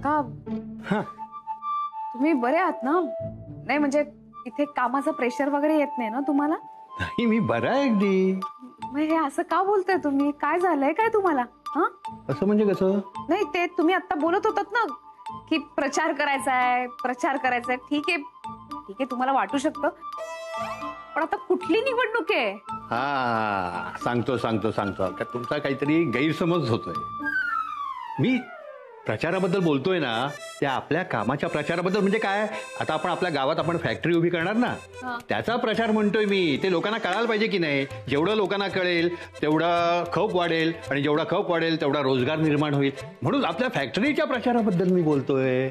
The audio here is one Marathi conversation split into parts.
का? तुम्ही बरे आहात ना? नाही म्हणजे इथे कामाचं प्रेशर वगैरे येत नाही ना तुम्हाला? नाही, मी बरा आहे अगदी. मग हे असं का बोलताय तुम्ही? काय झालंय काय तुम्हाला? असं म्हणजे कसं? नाही ते तुम्ही आता बोलत होतात ना की प्रचार करायचा आहे. ठीक आहे तुम्हाला वाटू शकतं, पण आता कुठली निवडणूक आहे? हा, सांगतो का तुमचा काहीतरी गैरसमज होतोय. मी प्रचाराबद्दल बोलतोय ना, त्या आपल्या कामाच्या प्रचाराबद्दल. म्हणजे काय, आता आपण आपल्या गावात आपण फॅक्टरी उभी करणार ना, त्याचा प्रचार म्हणतोय मी. ते लोकांना कळायला पाहिजे की नाही. जेवढं लोकांना कळेल तेवढा खप वाढेल, आणि जेवढा खप वाढेल तेवढा रोजगार निर्माण होईल. म्हणून आपल्या फॅक्टरीच्या प्रचाराबद्दल मी बोलतोय.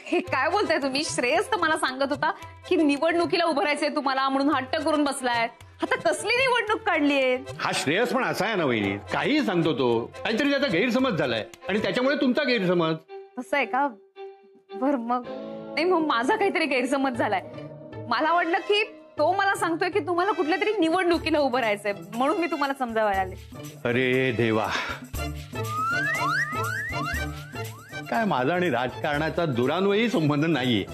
हे काय बोलताय तुम्ही? श्रेयस तर मला सांगत होता की निवडणुकीला उभं राहायचंय तुम्हाला, म्हणून हट्ट करून बसलाय. आता कसली निवडणूक काढलीये? हा श्रेयस पण असा आहे ना वहिनी, काहीही सांगतो तो. काहीतरी त्याचा गैरसमज झालाय, आणि त्याच्यामुळे तुमचा गैरसमज. तसं आहे का? बर मग नाही, मग माझा काहीतरी गैरसमज झालाय. मला वाटलं की तो मला सांगतोय की तुम्हाला कुठल्या तरी निवडणुकीला उभं राहायचंय, म्हणून मी तुम्हाला समजावायला आले. अरे देवा, काय माझा आणि राजकारणाचा दुरान्वयी संबंध नाहीये.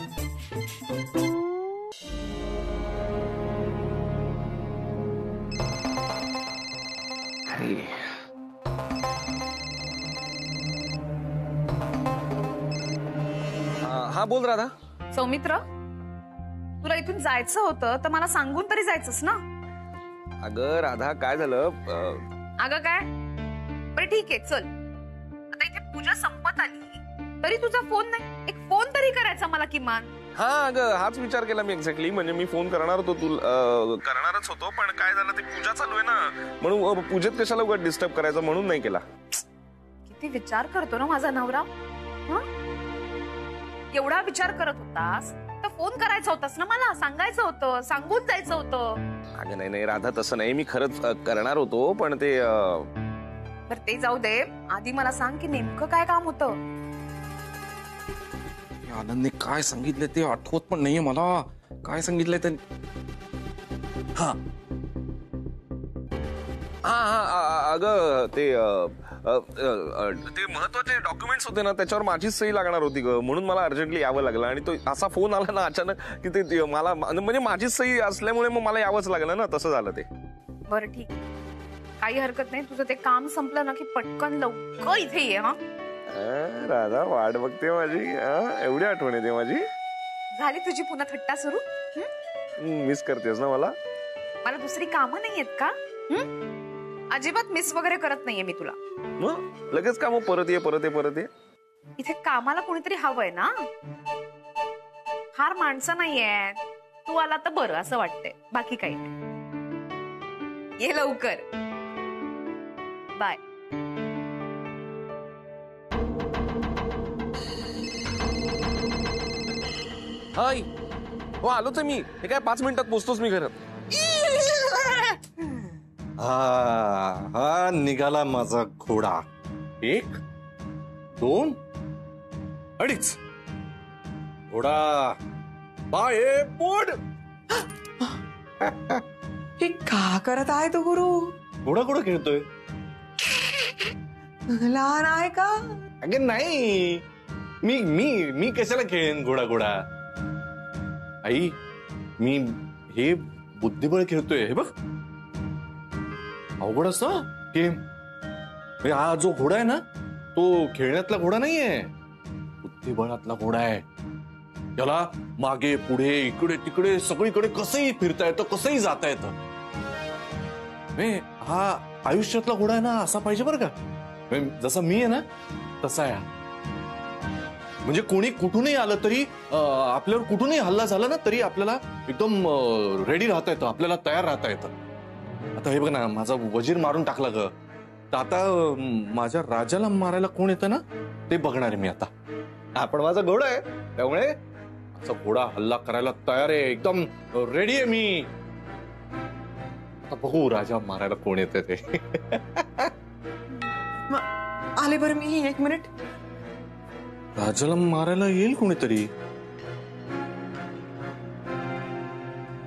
हा बोल राधा. सौमित्र, तुला इथून जायचं होतं तर मला सांगून तरी जायचंस ना. अगं राधा, काय झालं? अगं काय? बरं ठीक आहे, चल. आता इथे पूजा संपत आली तरी तुझा फोन नाही. एक फोन तरी करायचा मला किमान. हा अगं, हाच विचार केला मी एक्झॅक्टली. म्हणजे मी फोन करणार होतो, करणारच होतो, पण काय झालं, ते पूजा चालू आहे ना, म्हणून पूजेत कशाला उगाच डिस्टर्ब करायचं म्हणून नाही केला. किती विचार करतो ना माझा नवरा. एवढा विचार करत होतास तर फोन करायचा होतास ना, मला सांगायचं होतं, सांगून जायचं होतं. अगं नाही राधा, तसं नाही. मी खरंच करणार होतो, पण ते बरं ते जाऊ दे. आधी मला सांग की नेमकं काय काम होतं? आनंदने काय सांगितलं ते आठवत पण नाहीये मला. काय सांगितलंय ते? हा अगं ते महत्वाचे डॉक्युमेंट्स होते ना, त्याच्यावर माझीच सही लागणार होती ग, म्हणून मला अर्जंटली यावं लागलं. आणि तो असा फोन आला ना अचानक की ते मला, म्हणजे माझीच सही असल्यामुळे मग मला यावंच लागलं ना, तसं झालं ते. बरं ठीक, काही हरकत नाही. तुझं ते काम संपलं ना की पटकन लवकर इथे ये. राधा वाट बघते माझी. एवढी आठवण येते माझी. झाली तुझी पुन्हा थट्टा सुरू? मिस करतेस ना मला? मला दुसरी कामं नाही आहेत का? अजिबात मिस वगैरे करत नाहीये मी तुला. मग लगेच का मग परत ये. इथे कामाला कोणीतरी हवंय ना. फार माणसं नाहीये. तू आला तर बरं असं वाटतंय, बाकी काही नाही. ये लवकर. बाय. हाय, हो आलोच आहे मी. हे काय 5 मिनिटात पोहोचतोच मी घरात. हा निघाला माझा घोडा. 1 2 अडीच. घोडा बाय पोड. हे का करत आहे तो गुरु? घोडा कुठं खेळतोय? लहान आहे का? अगे नाही, मी मी मी कशाला खेळेन घोडा? आई, मी हे बुद्धिबळ खेळतोय. हे बघ, अवघड असतं गेम. हा जो घोडा आहे ना, तो खेळण्यातला घोडा नाहीये, बुद्धिबळातला घोडा आहे. याला मागे पुढे इकडे तिकडे सगळीकडे कसंही फिरता येतं, कसंही जाता येतं. हा आयुष्यातला घोडा आहे ना, असा पाहिजे बरं का. जसा मी आहे ना तसा आहे. म्हणजे कोणी कुठूनही आलं तरी, आपल्यावर कुठूनही हल्ला झाला ना तरी आपल्याला एकदम रेडी राहता येतं, आपल्याला तयार राहता येतं. आता हे बघ ना, माझा वजीर मारून टाकला ग, तर आता माझ्या राजाला मारायला कोण येतं ना ते बघणार आहे मी आता. आपण माझा घोडा आहे, त्यामुळे असा घोडा हल्ला करायला तयार आहे, एकदम रेडी आहे मी. आता बघू राजा मारायला कोण येतं ते. आले बरं मी. 1 मिनिट. राजाला मारायला येईल कोणीतरी.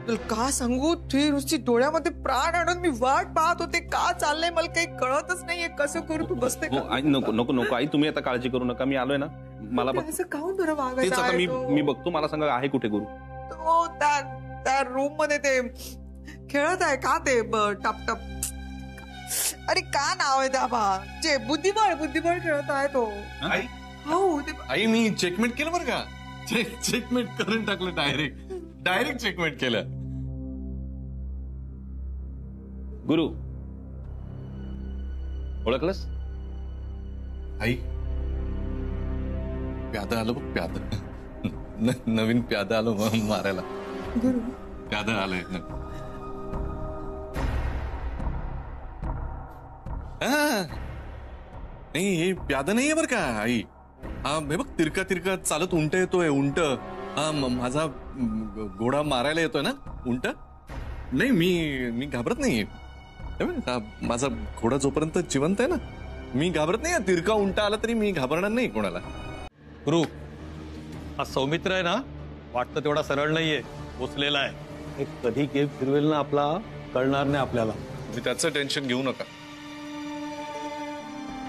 तुला का सांगू, तुझी नुसती डोळ्यामध्ये प्राण आणून मी वाट पाहत होते. का चाललंय मला काही कळतच नाहीये. कसं करू, तू बसते हो का? आई, नको नको नको आई, तुम्ही आता काळजी करू नका. मी आलोय ना, मला ते असं काहून बरं तेच वागायचं आता आहे तो? मी बघतो. मला सांगा आहे कुठे गुरु? तो त्या रूम मध्ये ते खेळत आहे का ते टप टप. अरे का नाव आहे त्या जे बुद्धिबळ खेळत आहे तो. आई हो ते आई मी चेकमेट केलं बरं का. चेकमेट करून टाकलं. डायरेक्ट चेकमेट केलं. गुरु ओळखलंस? आई प्यादा आलो बघ. प्यादा नवीन प्यादा आलो मारायला. गुरु प्यादा आलोय. नाही हे प्यादा नाहीये बरं का आई. हा हे बघ तिरका चालत उंट येतोय. उंट हा माझा घोडा मारायला येतोय ना उंट. नाही मी घाबरत नाहीये. हे बघ, हा माझा घोडा जोपर्यंत जिवंत आहे ना मी घाबरत नाही. तिरका उंट आला तरी मी घाबरणार नाही कोणाला. गुरु हा सौमित्र आहे ना, वाटतं तेवढा सरळ नाहीये, पोचलेला आहे. हे कधी गेम फिरवेल ना आपला कळणार नाही आपल्याला. तुम्ही त्याचं टेन्शन घेऊ नका.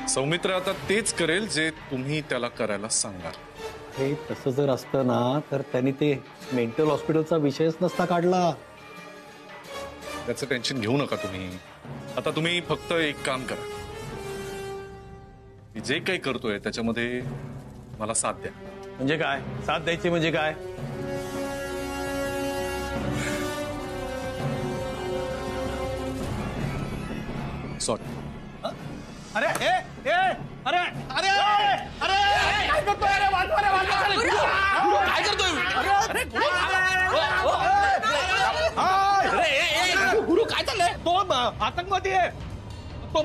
सौमित्र आता तेच करेल जे तुम्ही त्याला करायला सांगाल. हे तसं जर असतं ना तर त्यांनी ते मेंटल हॉस्पिटलचा विषयच नसता काढला. त्याचं टेन्शन घेऊ नका तुम्ही. आता तुम्ही फक्त एक काम करा. मी जे काही करतोय त्याच्यामध्ये मला साथ द्या. म्हणजे काय साथ द्यायची म्हणजे काय? सॉरी. अरे ए ए अरे अरे अरे काय करतोय? अरे वाचवा रे, वाचवा रे. गुरु, काय करतोय? अरे गुरु काय चाललंय? तो आतंकवादी आहे. तो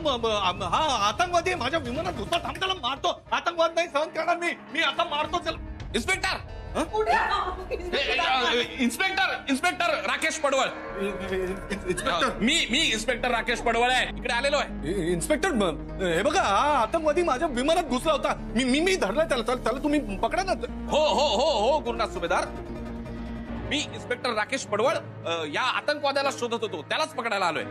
हा आतंकवादी आहे. माझ्या विमानात घुसला. थांब, त्याला मारतो. आतंकवाद नाही सहन करणार मी आता मारतो त्याला. इन्स्पेक्टर इन्स्पेक्टर राकेश पडवळ. मी इन्स्पेक्टर राकेश पडवळ आहे. इकडे आलेलो आहे. इन्स्पेक्टर हे बघा हा आतंकवादी माझ्या विमानात घुसला होता. मी धरलाय त्याला तुम्ही पकडा ना. हो गुरुनाथ सुभेदार. मी इन्स्पेक्टर राकेश पडवळ या आतंकवाद्याला शोधत होतो. त्यालाच पकडायला आलोय.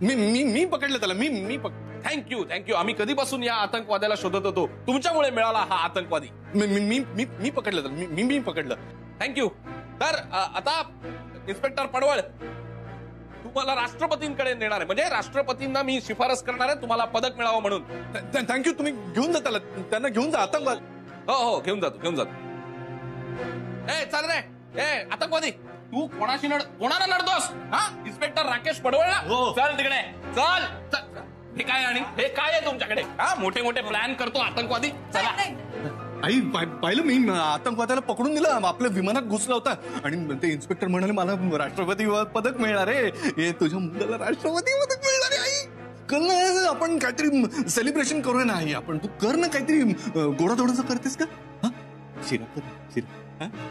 मी पकडलं त्याला. मी थँक्यू. आम्ही कधीपासून या आतंकवाद्याला शोधत होतो. तुमच्यामुळे मिळाला हा आतंकवादी. मी पकडलं त्याला. मी पकडलं. थँक्यू. तर आता इन्स्पेक्टर पडवळ तुम्हाला राष्ट्रपतींकडे नेणार आहे. म्हणजे राष्ट्रपतींना मी शिफारस करणार आहे तुम्हाला पदक मिळावं म्हणून. थँक्यू. तुम्ही घेऊन जा त्याला. त्यांना घेऊन जा. आतंकवाद. हो घेऊन जातो. ए चाल रे. ए आतंकवादी तू कोणाला लढतोस? हा इन्स्पेक्टर राकेश पडवळला. चल तिकडे चल. हे काय आणि हे काय आहे तुमच्याकडे? हा मोठे प्लॅन करतो आतंकवादी. चला. आई पाहिलं मी आतंकवाद्याला पकडून दिलं. आपल्या विमानात घुसला होता आणि ते इन्स्पेक्टर म्हणाले मला राष्ट्रपती पदक मिळणार आहे. हे तुझ्या मुलाला राष्ट्रपती पदक मिळणार आहे. आई कल ना आपण काहीतरी सेलिब्रेशन करूया ना. आई आपण तू कर ना काहीतरी. गोडाधोडाचं करतेस का? हा शिरा कर. शिरा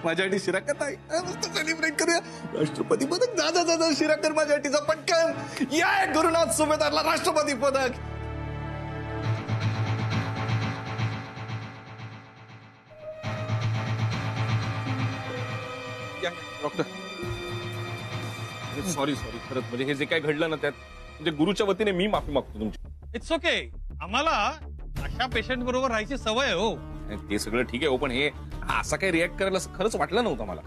माझ्यासाठी शिरा कर. आई मस्त सेलिब्रेट करूया. राष्ट्रपती पदक. जा शिरा कर माझ्यासाठीचा पटकन. या गुरुनाथ सुभेदारला राष्ट्रपती पदक. डॉक्टर सॉरी खरंच. म्हणजे हे जे काय घडलं ना त्यात म्हणजे गुरुच्या वतीने मी माफी मागतो तुमची. It's okay. आम्हाला अशा पेशंट बरोबर राहायची सवय आहे. हो ते सगळं ठीक आहे हो, पण हे असं काही रिॲक्ट करायला खरंच वाटलं नव्हतं मला.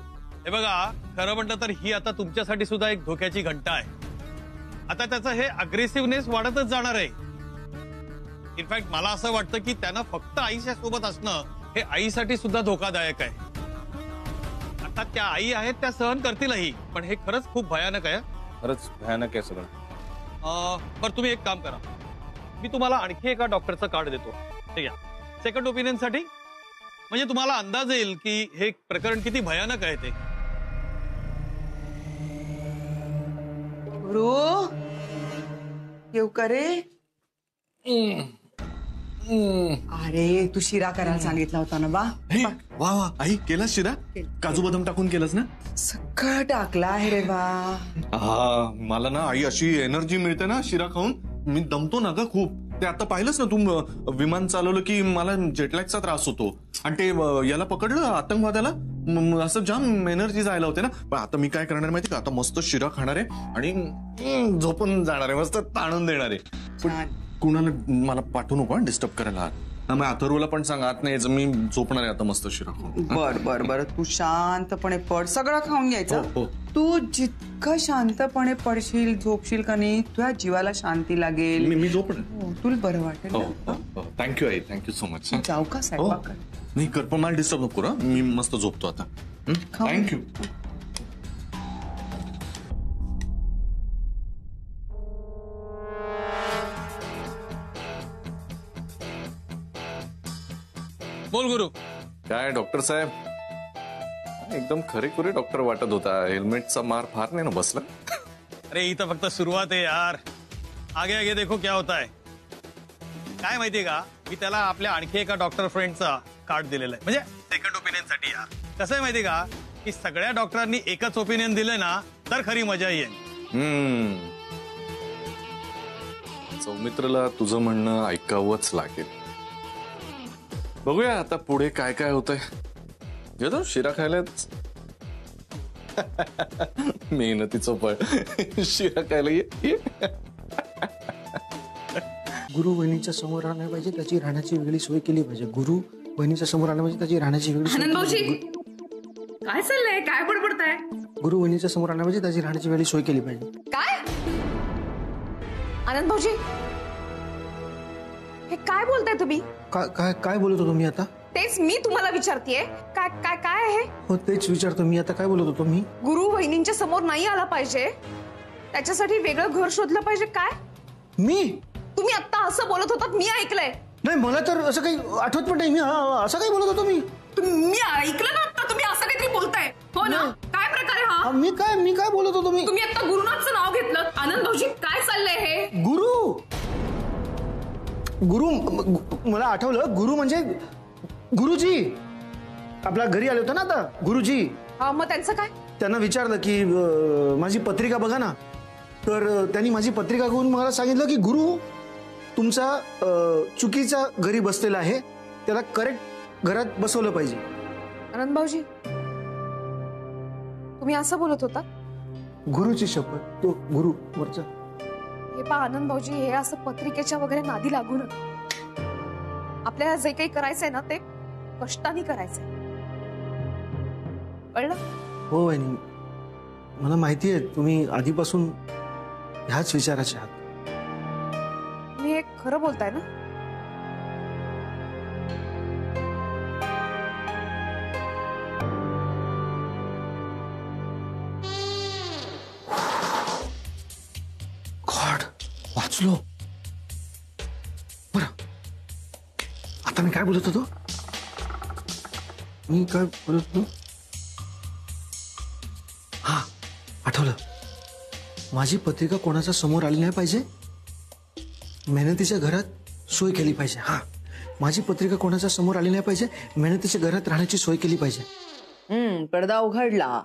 हे बघा खरं म्हटलं तर ही आता तुमच्यासाठी सुद्धा एक धोक्याची घंटा आहे. आता त्याचं हे अग्रेसिव्हनेस वाढतच जाणार आहे. इनफॅक्ट मला असं वाटतं की त्यांना फक्त आईच्या सोबत असणं हे आईसाठी सुद्धा धोकादायक आहे. आता त्या आई आहेत त्या सहन करतीलही, पण हे खरंच खूप भयानक आहे. खरंच भयानक आहे सगळं. बरं तुम्ही एक काम करा. मी तुम्हाला आणखी एका डॉक्टरचं कार्ड देतो. ते घ्या सेकंड ओपिनियन साठी. म्हणजे तुम्हाला अंदाज येईल की हे प्रकरण किती भयानक आहे ते. गुरु येऊ का रे? अरे तू शिरा करायला सांगितला होता ना. वा आई केलास शिरा? काजू बदाम टाकून केलास ना? सगळं टाकला आहे रे बा. हा मला ना आई अशी एनर्जी मिळते ना शिरा खाऊन. मी दमतो ना ग खूप. ते आता पाहिलंच ना तू, विमान चालवलं की मला जेटलॅगचा त्रास होतो, आणि ते याला पकडलं आतंकवाद्याला, असं जाम एनर्जी जायला होते ना. पण आता मी काय करणार माहिती का, आता मस्त शिरा खाणार आहे आणि झोपून जाणार आहे, मस्त ताणून देणार आहे. पण कुणाला मला पाठवू नको डिस्टर्ब करायला. मग अथर्वला पण सांग आत नाही, मी झोपणार आहे आता मस्त शिरा खाऊन. बर बर बर, तू शांतपणे पड, सगळं खाऊन घ्यायचं. हो. तू जितकं शांतपणे पडशील, झोपशील का नाही, तुझ्या जीवाला शांती लागेल. मी झोपणार. हो, तुला बरं वाटेल हो ना? हो, थँक्यू आई, थँक्यू सो मच. जाऊ का स्वयंपाक कर? नाही कर, पण मला डिस्टर्ब नको करू. मी मस्त झोपतो आता. खाऊ. थँक्यू. बोल गुरु. काय डॉक्टर साहेब, एकदम खरेखुरे डॉक्टर वाटत होता. हेल्मेटचा मार फार नाही ना बसला? अरे ही तर फक्त सुरुवात आहे यार, आगे आगे देखो क्या होता है. काय माहितीये का, मी त्याला आपल्या आणखी एका डॉक्टर फ्रेंडचा कार्ड दिलेला आहे, म्हणजे सेकंड ओपिनियन साठी यार. कसं आहे माहितीये का, की सगळ्या डॉक्टरांनी एकच ओपिनियन दिलंय ना, तर खरी मजा येईल. सौमित्रला तुझं म्हणणं ऐकावंच लागेल. बघूया आता पुढे काय काय होतंय. घेतो शिरा खायलाच. मेहनतीचं फळ. शिरा खायला ये. गुरु बहिणीच्या समोर राहणार पाहिजे, त्याची राहण्याची वेगळी सोय केली पाहिजे. गुरु बहिणीच्या समोर राहणार पाहिजे, त्याची राहण्याची वेगळी सोय आनंद भाऊजी, केली पाहिजे. काय चाललंय, काय बडबडताय? गुरु बहिणीच्या समोर राहणार पाहिजे, त्याची राहण्याची वेगळी सोय केली पाहिजे. काय आनंद भाऊजी, हे काय बोलताय तुम्ही? काय काय काय बोलत होतो मी आता? तेच मी तुम्हाला विचारतेय, काय काय काय आहे? हो तेच विचारतो मी आता, काय बोलत होतो मी? गुरु बहिणींच्या समोर नाही आला पाहिजे, त्याच्यासाठी वेगळं घर शोधलं पाहिजे. काय मी तुम्ही आता असं बोलत होतात, मी ऐकलंय. नाही, मला तर असं काही आठवत पण नाही. मी असं काही बोलत होतो मी? मी ऐकलं ना आता, तुम्ही असं काहीतरी बोलताय. हो ना, काय प्रकार आहे हा? मी काय बोलत होतो मी? तुम्ही आता गुरुनाथचं नाव घेतलं. आनंद भाऊजी, काय चाललंय हे? गुरु मला आठवलं, गुरु म्हणजे गुरुजी. आपल्या घरी आले होते ना आता गुरुजी. हा, मग त्यांचं काय? त्यांना विचारलं की माझी पत्रिका बघा ना, तर त्यांनी माझी पत्रिका घेऊन मला सांगितलं की गुरु तुमचा चुकीचा घरी बसलेला आहे, त्याला करेक्ट घरात बसवलं पाहिजे. आनंद भाऊजी, तुम्ही असं बोलत होता? गुरुची शपथ, तो गुरु वरचा. हे पहा आनंद भाऊजी, हे असं पत्रिकेच्या वगैरे नादी लागू नका. आपल्याला जे काही करायचंय ना, ते कष्टाने करायचंय, कळलं? हो वहिनी, मला माहिती आहे तुम्ही आधीपासून ह्याच विचाराचे आहात. तुम्ही हे खरं बोलताय ना? गॉड, वाचलो. बरं, आता मी काय बोलत होतो? हा, आठवलं. माझी पत्रिका कोणाच्या समोर आली नाही पाहिजे, मेहनतीच्या घरात सोय केली पाहिजे. हा, माझी पत्रिका कोणाच्या समोर आली नाही पाहिजे, मेहनतीच्या घरात राहण्याची सोय केली पाहिजे. पडदा उघडला.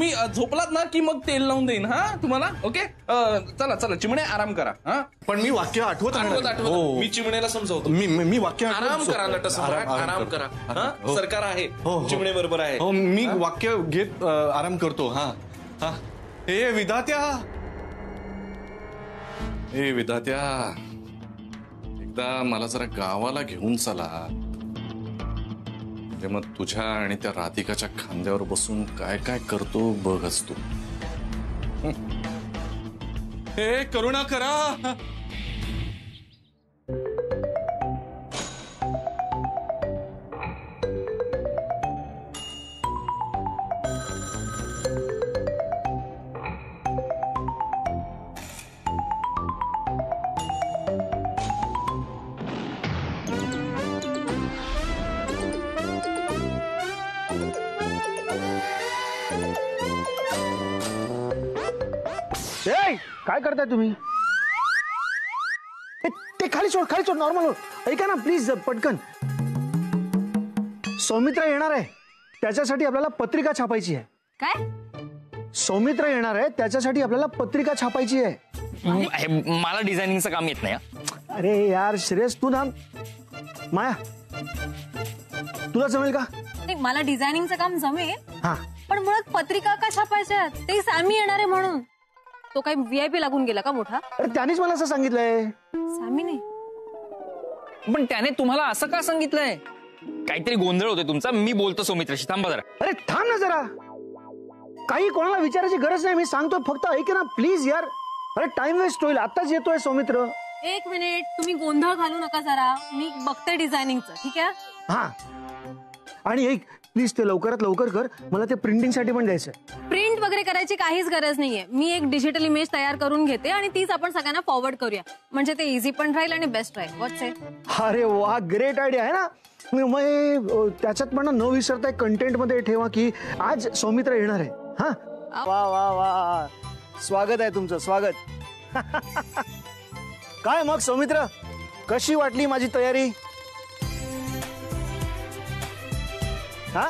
तुम्ही झोपलात ना की मग तेल लावून देईन हा तुम्हाला. ओके चला चला चिमणे आराम करा. हा पण मी वाक्य आठवत आहे आठवत ना. आठवत हो. मी चिमणेला समजवतो. मी वाक्य आठवत आराम असतो. करा नटसम्राट आराम करा. हा हो. सरकार आहे हो. चिमणे बरोबर आहे. हो मी वाक्य घेत आराम करतो. हा हा हे विधात्या, हे विधात्या, एकदा मला जरा गावाला घेऊन चला. ते मग तुझ्या आणि त्या राधिकाच्या खांद्यावर बसून काय काय करतो बघच तू. हे करुणा करा. ए, काय करताय तुम्ही? ते खाली सोड नॉर्मल हो. ऐका ना प्लीज पटकन. सौमित्र येणार आहे, त्याच्यासाठी आपल्याला पत्रिका छापायची आहे. काय? सौमित्र येणार आहे, त्याच्यासाठी आपल्याला पत्रिका छापायची आहे. मला डिझायनिंगचं काम येत नाही. अरे यार श्रेयस, तू ना. माया, तुला जमेल का? नाही, मला डिझायनिंगचं काम जमेल, हा. पण मुळात पत्रिका का छापायच्या? ते सॅमी येणार आहे म्हणून. तो काही VIP लागून गेला का मोठा? अरे त्यानेच मला असं सांगितलंय. सॅमीने? पण त्याने तुम्हाला असं का सांगितलंय? काहीतरी गोंधळ होतोय तुमचा. मी बोलतो सौमित्राशी, थांबा जरा. अरे थांब ना जरा. काही कोणाला विचारायची गरज नाही, मी सांगतोय फक्त ऐक ना प्लीज यार. अरे टाइम वेस्ट होईल, आताच येतोय सौमित्र. एक मिनिट, तुम्ही गोंधळ घालू नका जरा. मी बघते डिझायनिंगचं, ठीक आहे? हा. आणि एक प्लीज ते लवकरात लवकर कर, मला ते प्रिंटिंग साठी पण द्यायचंय. प्रिंट वगैरे करायची काहीच गरज नाहीये. मी एक डिजिटल इमेज तयार करून घेते आणि तीच आपण सगळ्यांना फॉरवर्ड करूया. म्हणजे ते इझी पण राहील आणि बेस्ट राहील. व्हॉट्स इट? अरे वा, ग्रेट आयडिया आहे ना. मग त्याच्यात पण न विसरता कंटेंट मध्ये ठेवा की आज सौमित्र येणार आहे. हा. वा वा वा, स्वागत आहे तुमचं, स्वागत. काय मग सौमित्र, कशी वाटली माझी तयारी? हा,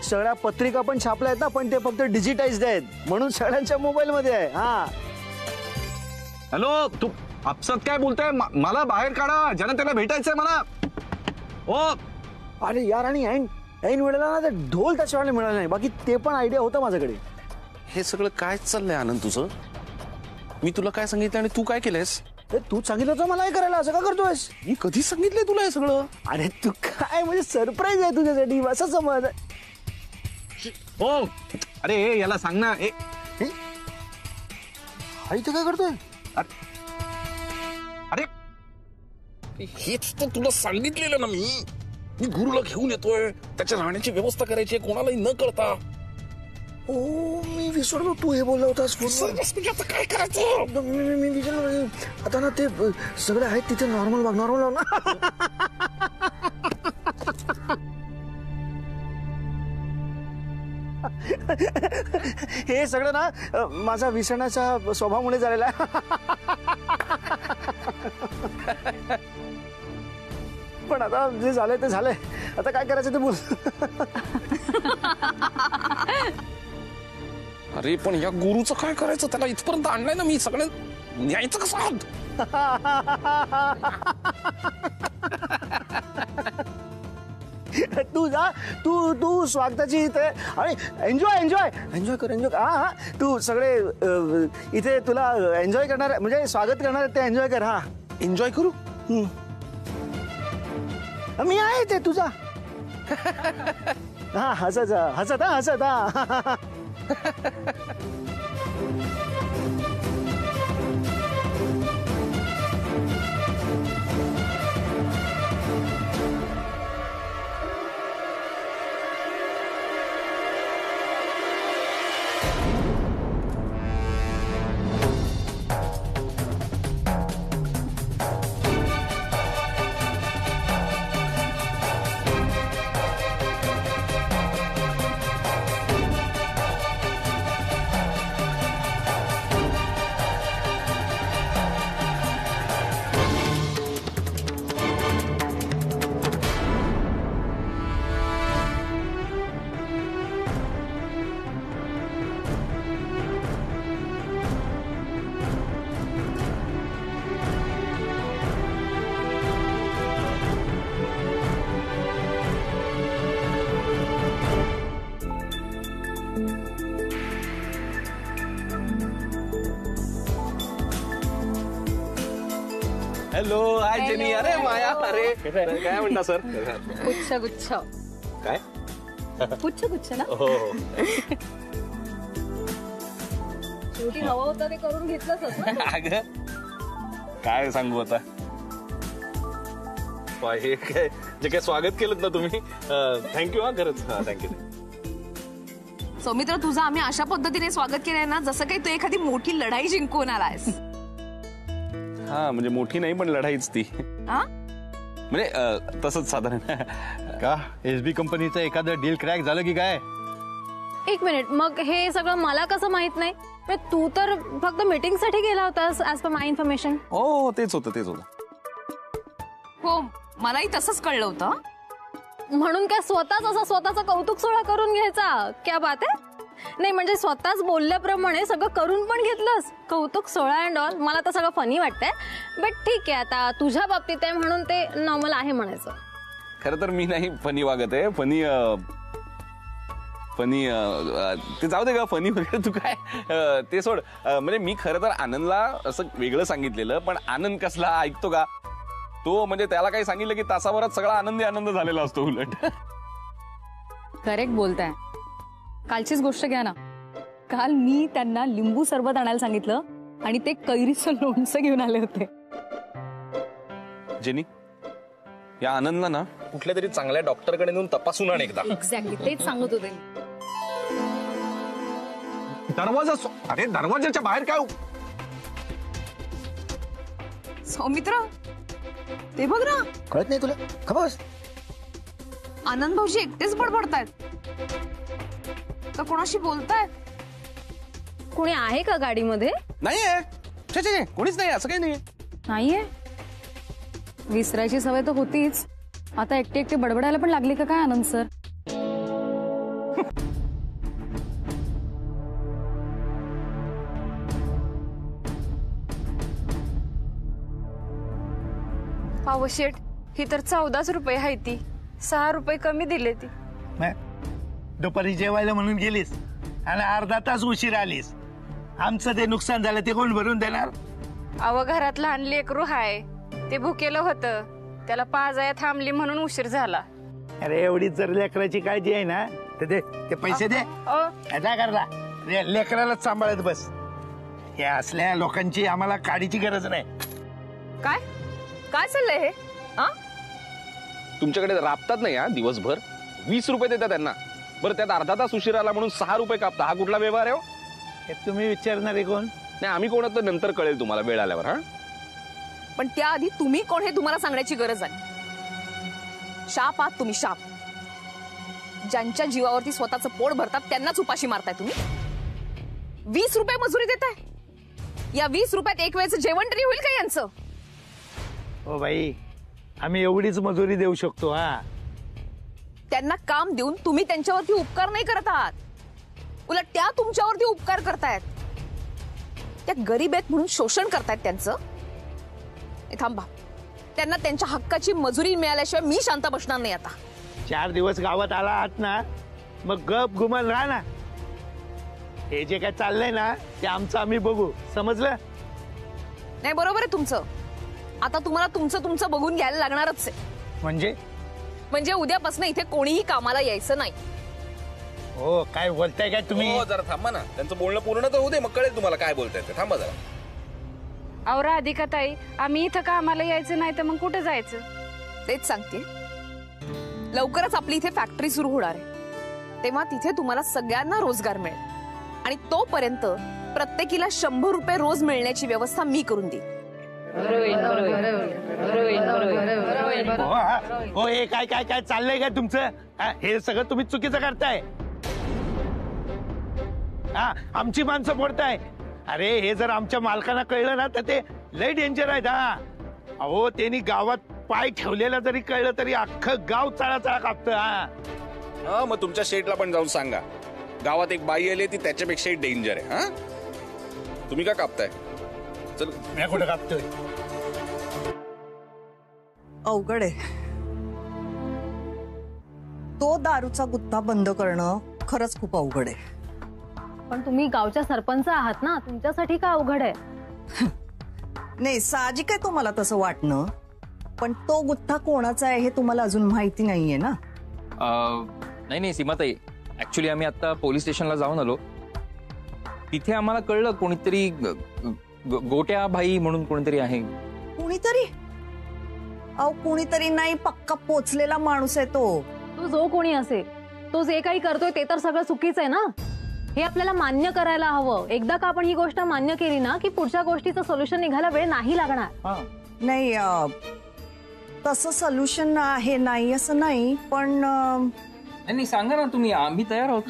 सगळ्या पत्रिका पण छापल्या आहेत ना, पण ते फक्त डिजिटाइज्ड आहेत म्हणून सगळ्यांच्या मोबाईल मध्ये आहे. हा. हॅलो, तू आपसात काय बोलतोय? मला बाहेर काढा, जनतेला भेटायचंय मला. ओ अरे यार, आणि ऐन वेळेला ना ते ढोल त्याच्या वेळेला मिळाला नाही. बाकी ते पण आयडिया होता माझ्याकडे. हे सगळं काय चाललंय आनंद तुझं? मी तुला काय सांगितलं आणि तू काय केलंयस? तू सांगितलं होतं मला हे करायला, असं का करतोयस? मी कधी सांगितलंय तुला हे सगळं? अरे तू काय, म्हणजे सरप्राईज आहे तुझ्यासाठी, असं समज. ओ अरे याला सांग ना. आई ते काय करतोय? अरे हेच तर तुला सांगितलेलं ना मी गुरुला घेऊन येतोय. त्याच्या राहण्याची व्यवस्था करायची कोणालाही न कळता. ओ मी विसरलो, तू हे बोलला होतास. आता काय करायचं? मी विचारलो. आता ना ते सगळे आहेत तिथे, नॉर्मल बघ, नॉर्मल ना. हे सगळं ना माझा विसरण्याच्या स्वभावामुळे झालेला आहे. पण आता जे झालंय ते झालंय, आता काय करायचं ते बोल. अरे पण या गुरुचं काय करायचं? त्याला इथपर्यंत आणलंय ना मी, सगळ्यां न्यायचं कसं आहात? तू जा, तू स्वागताची इथे आणि एन्जॉय कर. हा हा, तू सगळे इथे तुला एन्जॉय करणार, म्हणजे स्वागत करणार ते एन्जॉय कर. हा, एन्जॉय करू. मी आहे ते तुझा. हा, हसत हा. हॅलो, हाय जेनी. अरे माया, अरे काय म्हणता सर? गुच्छ गुच्छ काय? गुच्छ गुच्छ ना. हो हो. शेवटी हवा होता ते करून घेतलंच ना. अगं काय सांगू आता. हे काय जे काय स्वागत केलं ना तुम्ही, थँक्यू. हा खरंच, हा थँक्यू. सौमित्र, तुझं आम्ही अशा पद्धतीने स्वागत केलंय ना जसं काही तू एखादी मोठी लढाई जिंकून आलायस. हा म्हणजे मोठी नाही पण लढाईच ती. हा? म्हणजे तसंच साधारण. का एसबी कंपनीचं एखादं डील क्रॅक झालं की काय? एक मिनिट, मग हे सगळं मला कसं माहित नाही? म्हणजे तू तर फक्त मीटिंग साठी गेला होतास ऍज पर माय इन्फॉर्मेशन. हो तेच होतं. हो, मलाही तसंच कळलं होतं. म्हणून काय स्वतःच असा स्वतःचा कौतुक सोहळा करून घ्यायचा? क्या बात आहे. नाही म्हणजे स्वतःच बोलल्याप्रमाणे सगळं करून पण घेतलंस. कौतुक सोहळा अँड ऑल. मला तर सगळं फनी वाटतंय, बट ठीक आहे, आता तुझ्या बाबतीत आहे म्हणून ते नॉर्मल आहे म्हणायचं. खरं तर मी नाही फनी वागत आहे. फनी ते जाऊ दे का, फनी वगैरे तू काय ते सोड. म्हणजे मी खरं तर आनंदला असं वेगळं सांगितलेलं, पण आनंद कसला ऐकतो का तो? म्हणजे त्याला काही सांगितलं की तासाभरात सगळा आनंद झालेला असतो उलट. करेक्ट बोलताय. कालचीच गोष्ट घ्या ना, काल मी त्यांना लिंबू सरबत आणायला सांगितलं आणि ते कैरीचं लोणचं घेऊन आले होते. जेनी, या आनंदला ना कुठल्या तरी चांगल्या डॉक्टरकडे नेऊन तपासून आण एकदा. एक्झॅक्टली तेच सांगत होते. अरे दरवाजाच्या बाहेर काय? सौमित्र, ते बघ ना. कळत नाही तुला? खबर आनंद भाऊजी एकटेच बडबडतायत. तर कोणाशी बोलतायत? कोणी आहे का गाडीमध्ये? नाहीये, कोणीच नाही. असं काही नाही. नाहीये. विसरायची सवय तर होतीच, आता एकटे एकटे बडबडायला पण लागली का काय आनंद सर? अहो शेठ, ही तर 14 रुपये आहे ती. 6 रुपये कमी दिले ती. दुपारी जेवायला म्हणून गेलीस आणि अर्धा तास उशीर आलीस. आमचं ते नुकसान झालं ते कोण भरून देणार? अहो घरात लहान लेकरू हाय, ते भुकेलं होतं, त्याला पाजाया थांबली म्हणून उशीर झाला. अरे एवढी जर लेकराची काळजी आहे ना तर दे ते पैसे दे. काय करला लेकरालाच सांभाळत बस. या असल्या लोकांची आम्हाला काडीची गरज नाही. काय काय चाललंय हे? तुमच्याकडे राबतात नाही हा दिवसभर. 20 रुपये देतात त्यांना. बरं त्यात अर्धा तास उशीर आला म्हणून 6 रुपये कापता. हा कुठला व्यवहार आहे? हे तुम्ही विचारणारे कोण? नाही आम्ही कोण तर नंतर कळेल तुम्हाला वेळ आल्यावर. हा पण त्याआधी तुम्ही कोण हे तुम्हाला सांगण्याची गरज आहे. शाप आहात तुम्ही, शाप. ज्यांच्या जीवावरती स्वतःचं पोट भरतात त्यांनाच उपाशी मारताय तुम्ही. 20 रुपये मजुरी देताय. या 20 रुपयात एक वेळचं जेवण तरी होईल का यांचं? हो बाई, आम्ही एवढीच मजुरी देऊ शकतो. हा, त्यांना काम देऊन तुम्ही त्यांच्यावरती उपकार नाही करत आहात, उलट त्या तुमच्यावरती उपकार करतायत. त्या गरीब आहेत म्हणून शोषण करतायत त्यांचं. थांबा, त्यांना त्यांच्या हक्काची मजुरी मिळाल्याशिवाय मी शांत बसणार नाही. आता 4 दिवस गावात आला आहात ना, मग गप गुमान राहा ना. हे जे काय चाललंय ना ते आमचं आम्ही बघू, समजलं? नाही, बरोबर आहे तुमचं. आता तुम्हाला तुमचं बघून घ्यायला लागणारच आहे. म्हणजे उद्यापासून इथे कोणीही कामाला यायचं नाही. हो, काय बोलताय काय तुम्ही? जरा थांबा ना, त्यांचं बोलणं पूर्ण तर होऊ दे, मग कळेल तुम्हाला काय बोलताय ते. थांबा जरा. अहो राधिका ताई, आम्ही इथं कामाला यायचं नाही तर मग कुठं जायचं? तेच सांगते. लवकरच आपली इथे फॅक्टरी सुरू होणार आहे, तेव्हा तिथे तुम्हाला सगळ्यांना रोजगार मिळेल. आणि तोपर्यंत प्रत्येकीला 100 रुपये रोज मिळण्याची व्यवस्था मी करून देईन. हो, हे काय काय काय चाललंय काय तुमचं? हे सगळं तुम्ही चुकीचं करताय. आमची माणसं फोडताय. अरे हे जर आमच्या मालकांना कळलं ना तर ते लय डेंजर आहेत. अहो त्यांनी गावात पाय ठेवलेला जरी कळलं तरी अख्खं गाव चळा कापतं. हा, मग तुमच्या शेटला पण जाऊन सांगा, गावात एक बाई आली ती त्याच्यापेक्षाही डेंजर आहे. हा, तुम्ही का कापताय? चल, मी कुठं कापतोय? अवघड आहे. तो दारूचा गुत्ता बंद करणं खरंच खूप अवघड आहे. पण तुम्ही गावच्या सरपंच आहात ना, तुमच्यासाठी का अवघड आहे? नाही साहजिक आहे तुम्हाला तसं वाटणं, पण तो गुत्था कोणाचा आहे हे तुम्हाला अजून माहिती नाहीये ना. नाही सीमाताई, ऍक्च्युली आम्ही आता पोलीस स्टेशनला जाऊन आलो. तिथे आम्हाला कळलं कोणीतरी गोट्या भाई म्हणून कोणीतरी आहे. कुणीतरी? अहो कुणीतरी नाही, पक्का पोचलेला माणूस आहे तो. तो जो कोणी असेल, तो जे काही करतोय ते तर सगळं चुकीचं आहे ना. हे आपल्याला मान्य करायला हवं. एकदा का आपण ही गोष्ट मान्य केली ना की पुढच्या गोष्टीचं सोल्युशन निघायला वेळ नाही लागणार. नाही तसं सोल्युशन आहे नाही असं नाही, पण नाही सांगा ना तुम्ही, आम्ही तयार आहोत.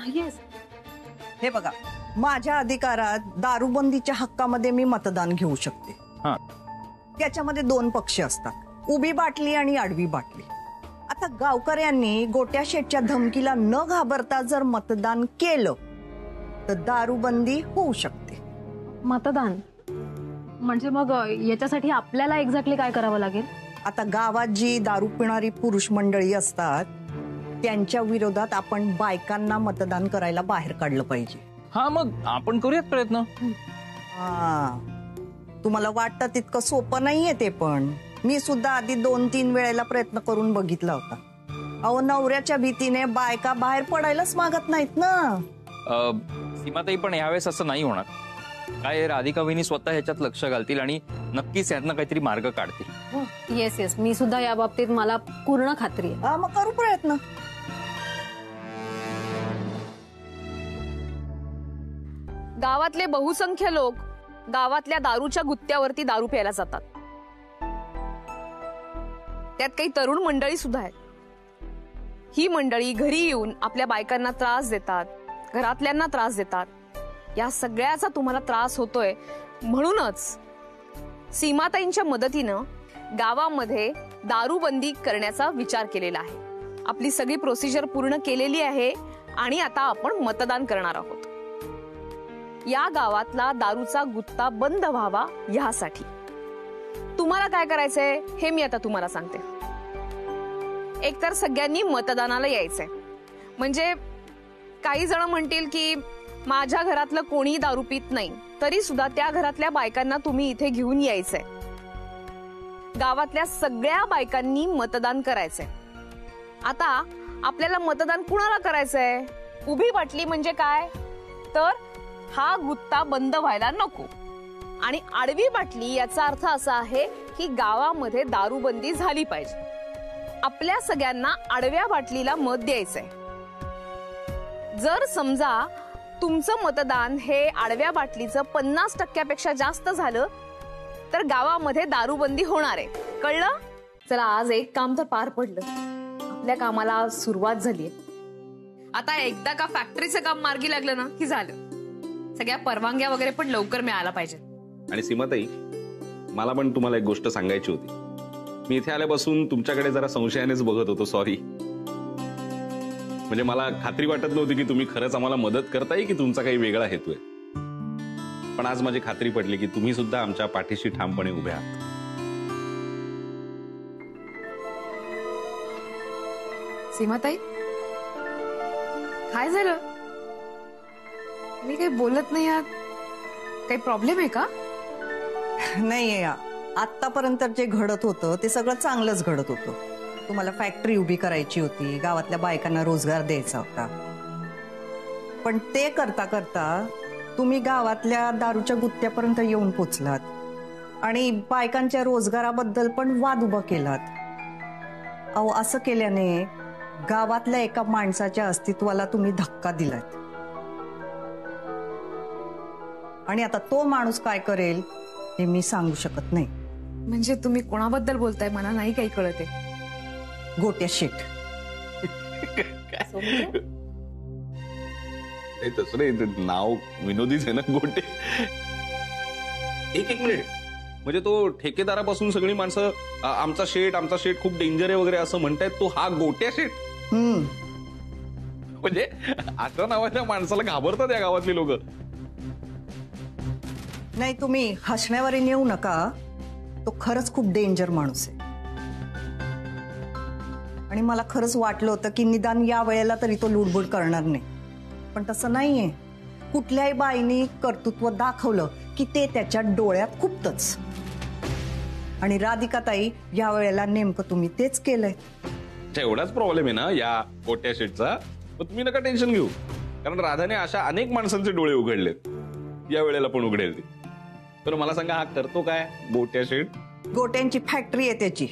हे बघा, माझ्या अधिकारात दारूबंदीच्या हक्कामध्ये मी मतदान घेऊ शकते. त्याच्यामध्ये 2 पक्ष असतात, उभी बाटली आणि आडवी बाटली. आता गावकऱ्यांनी गोट्या शेठच्या धमकीला न घाबरता जर मतदान केलं तर दारूबंदी होऊ शकते. मतदान म्हणजे मग याच्यासाठी आपल्याला एक्झॅक्टली काय करावं लागेल? आता गावात जी दारू पिणारी पुरुष मंडळी असतात त्यांच्या विरोधात आपण बायकांना मतदान करायला बाहेर काढलं पाहिजे. हा, मग आपण करूयात प्रयत्न. तुम्हाला वाटतं तितकं सोपं नाहीये ते, पण मी सुद्धा आधी 2-3 वेळेला प्रयत्न करून बघितला होता. अहो नवऱ्याच्या भीतीने बायका बाहेर पडायलाच मागत नाहीत ना. सीमाताई, पण यावेळेस असं नाही होणार. काय राधिका वहिनी स्वतः ह्याच्यात लक्ष घालतील आणि नक्कीच यातनं काहीतरी मार्ग काढतील. येस, मी सुद्धा या बाबतीत मला पूर्ण खात्री आहे. मग करू प्रयत्न. गावातले बहुसंख्य लोक गावातल्या दारूच्या गुत्त्यावरती दारू प्यायला जातात. त्यात काही तरुण मंडळी सुद्धा आहेत. ही मंडळी घरी येऊन आपल्या बायकांना त्रास देतात, घरातल्यांना त्रास देतात. या सगळ्याचा तुम्हाला त्रास होतोय म्हणूनच सीमाताईंच्या मदतीनं गावामध्ये दारूबंदी करण्याचा विचार केलेला आहे. आपली सगळी प्रोसिजर पूर्ण केलेली आहे आणि आता आपण मतदान करणार आहोत. या गावातला दारूचा गुत्ता बंद व्हावा यासाठी तुम्हाला काय करायचंय हे मी आता तुम्हाला सांगते. एकतर सगळ्यांनी मतदानाला यायचंय. म्हणजे काही जण म्हणतील की माझ्या घरातलं कोणी दारू पित नाही, तरी सुद्धा त्या घरातल्या बायकांना तुम्ही इथे घेऊन यायचंय. गावातल्या सगळ्या बायकांनी मतदान करायचंय. आता आपल्याला मतदान कुणाला करायचंय? उभी बाटली म्हणजे काय तर हा गुत्ता बंद व्हायला नको. आणि आडवी बाटली याचा अर्थ असा आहे की गावामध्ये दारूबंदी झाली पाहिजे. आपल्या सगळ्यांना आडव्या बाटलीला मत द्यायचंय. जर समजा तुमचं मतदान हे आडव्या बाटलीचं 50% जास्त झालं तर गावामध्ये दारूबंदी होणार आहे. कळलं? चला, आज एक काम तर पार पडलं. आपल्या कामाला सुरुवात झालीय. आता एकदा का फॅक्टरीचं काम मार्गी लागलं ना की झालं. सगळ्या परवानग्या वगैरे पण लवकर मिळायला पाहिजे. आणि सीमाताई, मला पण तुम्हाला एक गोष्ट सांगायची होती. मी इथे आल्यापासून तुमच्याकडे जरा संशयानेच बघत होतो. सॉरी. म्हणजे मला खात्री वाटत नव्हती की तुम्ही खरंच आम्हाला मदत करताय की तुमचा काही वेगळा हेतू आहे. पण आज माझी खात्री पडली की तुम्ही सुद्धा आमच्या पाठीशी ठामपणे उभे आहात. सीमाताई, काय झालं? मी काही बोलत नाही आहात. काही प्रॉब्लेम आहे का? नाही, आतापर्यंत जे घडत होतं ते सगळं चांगलंच घडत होतं. तुम्हाला फॅक्टरी उभी करायची होती, गावातल्या बायकांना रोजगार द्यायचा होता. पण ते करता करता तुम्ही गावातल्या दारूच्या गुत्त्यापर्यंत येऊन पोचलात आणि बायकांच्या रोजगाराबद्दल पण वाद उभा केलात. अहो असं केल्याने गावातल्या एका माणसाच्या अस्तित्वाला तुम्ही धक्का दिलात. आणि आता तो माणूस काय करेल हे मी सांगू शकत नाही. म्हणजे तुम्ही कोणाबद्दल बोलताय मला नाही काही कळत आहे. गोट्या शेठ. तसं नाही, नाव विनोदीच आहे ना गोटे. एक मिनिट. म्हणजे तो ठेकेदारापासून सगळी माणसं आमचा शेठ खूप डेंजर आहे वगैरे असं म्हणतायत. तो हा गोट्या शेठ. म्हणजे अशा नावाच्या माणसाला घाबरतात या गावातली लोक. नाही, तुम्ही हसण्यावर नेऊ नका. तो खरंच खूप डेंजर माणूस आहे. आणि मला खरंच वाटलं होतं की निदान या वेळेला तरी तो लुडबुड करणार नाही. पण तसं नाहीये. कुठल्याही बाईने कर्तृत्व दाखवलं की ते त्याच्या डोळ्यात खुपतच. आणि राधिकाताई या वेळेला नेमकं तुम्ही तेच केलंय. एवढाच प्रॉब्लेम आहे ना या गोट्या शेटचा. मग तुम्ही नका टेन्शन घेऊ, कारण राधाने अशा अनेक माणसांचे डोळे उघडलेत, या वेळेला पण उघडेल ते. तर मला सांगा, हा करतो काय गोट्या शेट? गोट्यांची फॅक्टरी आहे त्याची.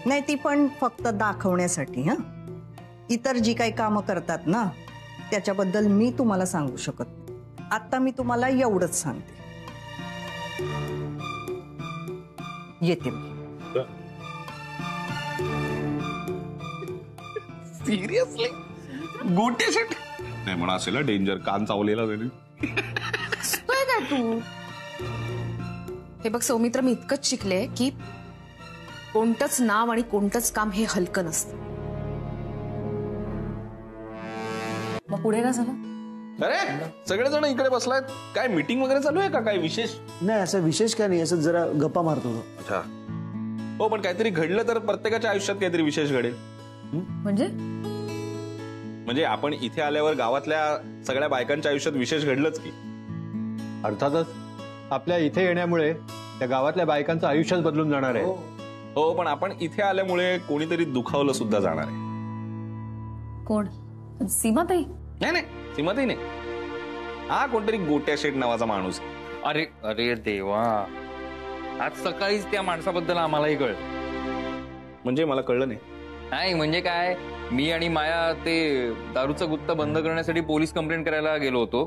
नाही, ती पण फक्त दाखवण्यासाठी. इतर जी काही कामं करतात ना त्याच्याबद्दल मी तुम्हाला सांगू शकत नाही. आता मी तुम्हाला एवढंच सांगते. येते मी. सिरियसली गोट्या शेट नाही म्हणा असेल डेंजर, कान चावलेला तरी. काय तू हे बघ सौमित्र, मी इतकंच शिकले की कोणतंच नाव आणि कोणतंच काम हे हलकं नसतं. मग पुढे काय झालं? अरे सगळेजण इकडे बसलायत, काय मीटिंग वगैरे चालू आहे का, काय विशेष? नाही, असं विशेष काय नाही, असं जरा गप्पा मारतो. अच्छा, हो, पण काहीतरी घडलं तर प्रत्येकाच्या आयुष्यात काहीतरी विशेष घडेल. म्हणजे आपण इथे आल्यावर गावातल्या सगळ्या बायकांच्या आयुष्यात विशेष घडलंच की. अर्थातच आपल्या इथे येण्यामुळे त्या गावातल्या बायकांचं आयुष्यच बदलून जाणार आहे. हो, पण आपण इथे आल्यामुळे कोणीतरी दुखावलं सुद्धा जाणार आहे. कोण? सीमाताई? नाही, सीमाताई नाही, हा कोणतरी गोट्या शेट नावाचा माणूस. अरे अरे देवा, आज सकाळीच त्या माणसाबद्दल आम्हालाही कळलं. म्हणजे मला कळलं नाही. नाही म्हणजे काय, मी आणि माया ते दारूचा गुत्ता बंद करण्यासाठी पोलीस कंप्लेंट करायला गेलो होतो,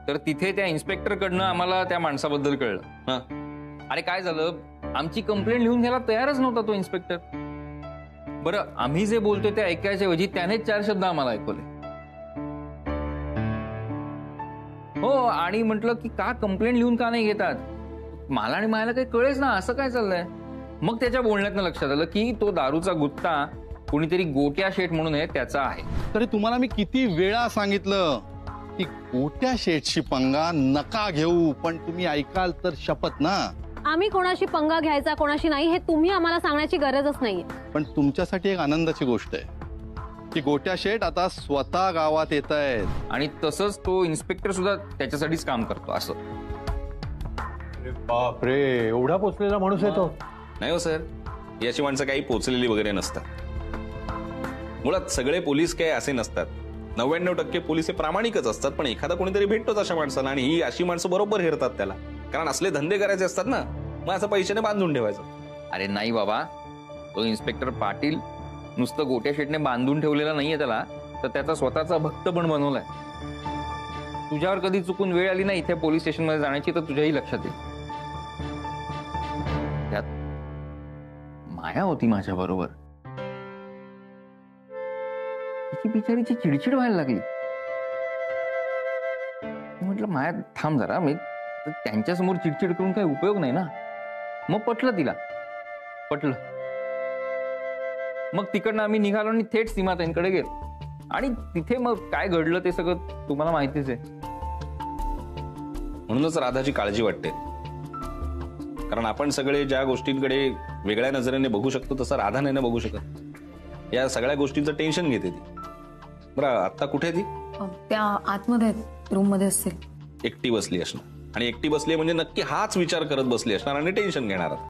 तर तिथे त्या इन्स्पेक्टरकडनं आम्हाला त्या माणसाबद्दल कळलं. अरे काय झालं, आमची कंप्लेंट लिहून घ्यायला तयारच नव्हता तो इन्स्पेक्टर. बरं, आम्ही जे बोलतोय ते ऐकायच्या ऐवजी त्यानेच 4 शब्द आम्हाला ऐकवले. हो, आणि म्हटलं की का कंप्लेंट लिहून का नाही घेतात. मला आणि मायाला काही कळेच ना असं काय चाललंय. मग त्याच्या बोलण्यातनं लक्षात आलं की तो दारूचा गुत्ता कोणीतरी गोट्या शेठ म्हणून आहे त्याचा आहे. तरी तुम्हाला मी किती वेळा सांगितलं की गोट्या शेठशी पंगा नका घेऊ, पण तुम्ही ऐकाल तर शपथ ना. आम्ही कोणाशी पंगा घ्यायचा कोणाशी नाही हे तुम्ही आम्हाला सांगण्याची गरजच नाहीये. पण तुमच्यासाठी एक आनंदाची गोष्ट आहे की गोट्या शेठ आता स्वतः गावात येत आहेत. आणि तसंच तो इन्स्पेक्टर सुद्धा त्याच्यासाठीच काम करतो. असं बापरे, एवढा पोचलेला माणूस आहे तो. नाही हो सर, याची माणसं काही पोचलेली वगैरे नसतात. मुळात सगळे पोलीस काही असे नसतात. 99% पोलीस हे प्रामाणिकच असतात, पण एखादा कोणीतरी भेटतोच अशा माणसाला, आणि ही अशी माणसं बरोबर हेरतात त्याला, कारण असले धंदे करायचे असतात ना, मग असं पैशाने बांधून ठेवायचं. अरे नाही बाबा, तो इन्स्पेक्टर पाटील नुसतं गोट्या शेटने बांधून ठेवलेला नाहीये त्याला, तर त्याचा स्वतःचा भक्त पण बनवलाय. तुझ्यावर कधी चुकून वेळ आली ना इथे पोलीस स्टेशन मध्ये जाण्याची, तर तुझ्याही लक्षात येईल. त्यात माया होती माझ्या बरोबर. तिची बिचारीची चिडचिड व्हायला लागली. म्हटलं माया थांब जरा, मी त्यांच्यासमोर चिडचिड करून काही उपयोग नाही ना. मग पटलं तिला, पटलं. मग तिकडनं आम्ही निघालो आणि थेट सीमाताईंकडे गेलो, आणि तिथे मग काय घडलं ते सगळं तुम्हाला माहितीच आहे. म्हणूनच राधाची काळजी वाटते, कारण आपण सगळे ज्या गोष्टींकडे वेगळ्या नजरेने बघू शकतो तसं राधा नाही ना बघू शकत. या सगळ्या गोष्टींचं टेन्शन घेते ती. बरं, आता कुठे ती? त्या आतमध्ये रूम मध्ये असतील. एकटी बसली असणार, आणि एकटी बसली म्हणजे नक्की हाच विचार करत बसली असणार आणि टेन्शन घेणार.